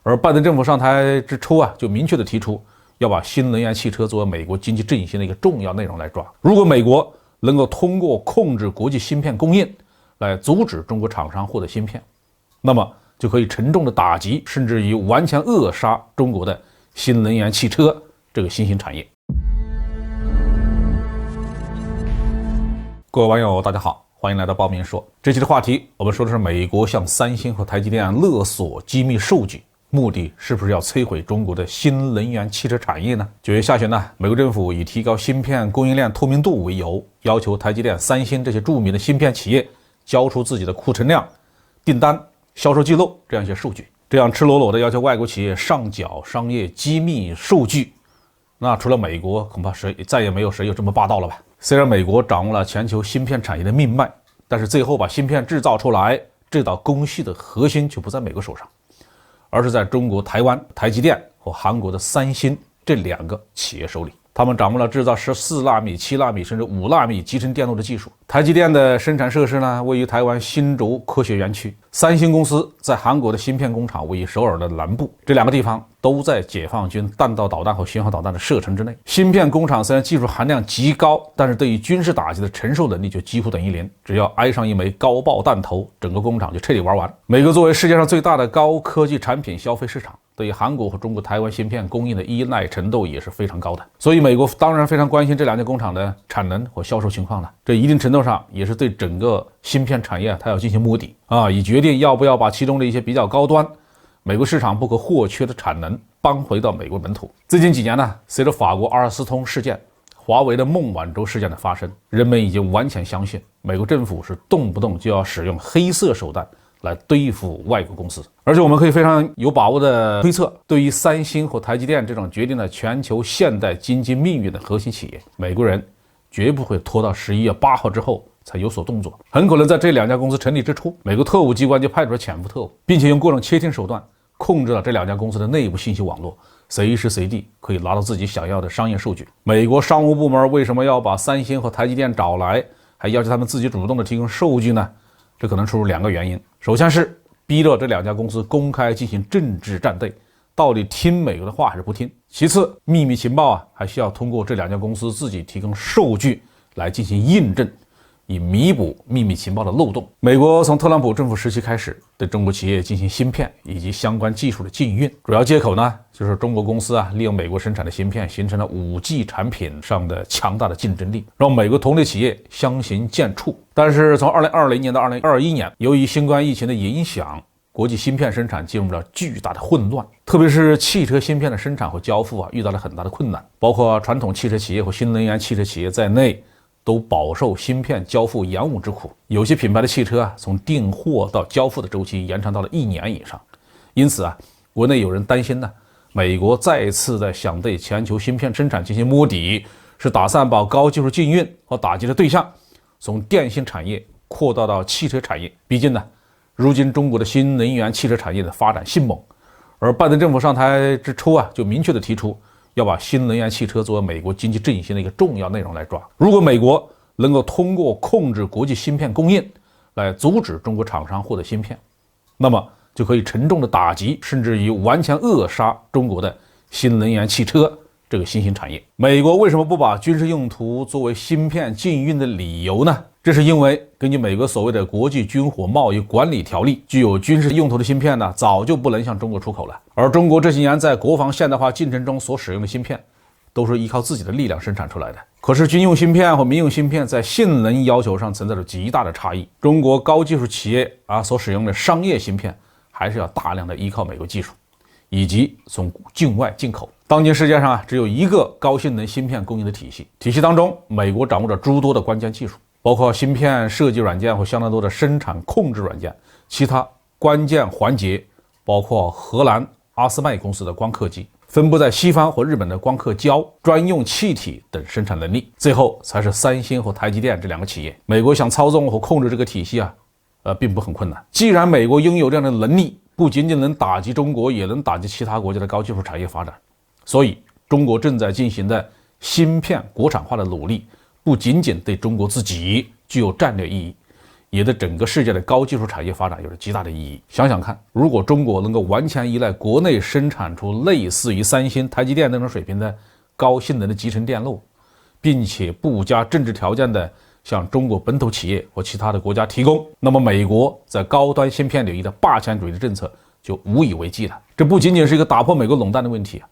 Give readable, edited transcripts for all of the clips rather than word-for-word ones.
而拜登政府上台之初啊，就明确的提出要把新能源汽车作为美国经济振兴的一个重要内容来抓。如果美国能够通过控制国际芯片供应来阻止中国厂商获得芯片，那么就可以沉重的打击，甚至于完全扼杀中国的新能源汽车这个新兴产业。各位网友大家好，欢迎来到报明说。这期的话题我们说的是美国向三星和台积电勒索机密数据，目的是不是要摧毁中国的新能源汽车产业呢？9月下旬呢，美国政府以提高芯片供应链透明度为由，要求台积电、三星这些著名的芯片企业交出自己的库存量、订单、销售记录这样一些数据，这样赤裸裸的要求外国企业上缴商业机密数据，那除了美国，恐怕再也没有谁有这么霸道了吧？虽然美国掌握了全球芯片产业的命脉，但是最后把芯片制造出来这道工序的核心却不在美国手上，而是在中国台湾台积电和韩国的三星这两个企业手里。他们掌握了制造14纳米、7纳米甚至5纳米集成电路的技术。台积电的生产设施呢，位于台湾新竹科学园区，三星公司在韩国的芯片工厂位于首尔的南部，这两个地方都在解放军弹道导弹和巡航导弹的射程之内。芯片工厂虽然技术含量极高，但是对于军事打击的承受能力就几乎等于零，只要挨上一枚高爆弹头，整个工厂就彻底玩完。美国作为世界上最大的高科技产品消费市场，对于韩国和中国台湾芯片供应的依赖程度也是非常高的，所以美国当然非常关心这两家工厂的产能和销售情况了。这一定程度上也是对整个芯片产业它要进行摸底啊，以决定要不要把其中的一些比较高端、美国市场不可或缺的产能搬回到美国本土。最近几年呢，随着法国阿尔斯通事件、华为的孟晚舟事件的发生，人们已经完全相信美国政府是动不动就要使用黑色手段来对付外国公司。而且我们可以非常有把握的推测，对于三星和台积电这种决定了全球现代经济命运的核心企业，美国人绝不会拖到11月8号之后才有所动作，很可能在这两家公司成立之初，美国特务机关就派出了潜伏特务，并且用各种窃听手段控制了这两家公司的内部信息网络，随时随地可以拿到自己想要的商业数据。美国商务部门为什么要把三星和台积电找来，还要求他们自己主动的提供数据呢？这可能出入两个原因，首先是逼着这两家公司公开进行政治站队，到底听美国的话还是不听。其次，秘密情报还需要通过这两家公司自己提供数据来进行印证，以弥补秘密情报的漏洞。美国从特朗普政府时期开始对中国企业进行芯片以及相关技术的禁运，主要借口呢就是中国公司利用美国生产的芯片形成了5G 产品上的强大的竞争力，让美国同类企业相形见绌。但是从2020年到2021年，由于新冠疫情的影响，国际芯片生产进入了巨大的混乱，特别是汽车芯片的生产和交付遇到了很大的困难，包括传统汽车企业和新能源汽车企业在内都饱受芯片交付延误之苦。有些品牌的汽车从订货到交付的周期延长到了1年以上。因此国内有人担心美国再次在想对全球芯片生产进行摸底，是打算把高技术禁运和打击的对象从电信产业扩大到汽车产业。毕竟如今中国的新能源汽车产业的发展迅猛，而拜登政府上台之初就明确的提出要把新能源汽车作为美国经济振兴的一个重要内容来抓。如果美国能够通过控制国际芯片供应来阻止中国厂商获得芯片，那么就可以沉重的打击，甚至于完全扼杀中国的新能源汽车这个新兴产业。美国为什么不把军事用途作为芯片禁运的理由呢？这是因为根据美国所谓的国际军火贸易管理条例，具有军事用途的芯片早就不能向中国出口了。而中国这些年在国防现代化进程中所使用的芯片，都是依靠自己的力量生产出来的。可是军用芯片和民用芯片在性能要求上存在着极大的差异，中国高技术企业所使用的商业芯片还是要大量的依靠美国技术，以及从境外进口。当今世界上只有一个高性能芯片供应的体系当中，美国掌握着诸多的关键技术，包括芯片设计软件和相当多的生产控制软件，其他关键环节包括荷兰阿斯麦公司的光刻机，分布在西方和日本的光刻胶、专用气体等生产能力，最后才是三星和台积电这两个企业。美国想操纵和控制这个体系并不很困难。既然美国拥有这样的能力，不仅仅能打击中国，也能打击其他国家的高技术产业发展，所以中国正在进行的芯片国产化的努力，不仅仅对中国自己具有战略意义，也对整个世界的高技术产业发展有着极大的意义。想想看，如果中国能够完全依赖国内生产出类似于三星、台积电那种水平的高性能的集成电路，并且不加政治条件的向中国本土企业或其他的国家提供，那么美国在高端芯片领域的霸权主义的政策就无以为继了。这不仅仅是一个打破美国垄断的问题，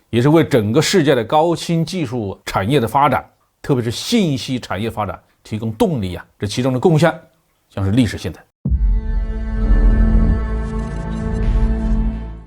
也是为整个世界的高新技术产业的发展，特别是信息产业发展提供动力啊！这其中的贡献将是历史性的。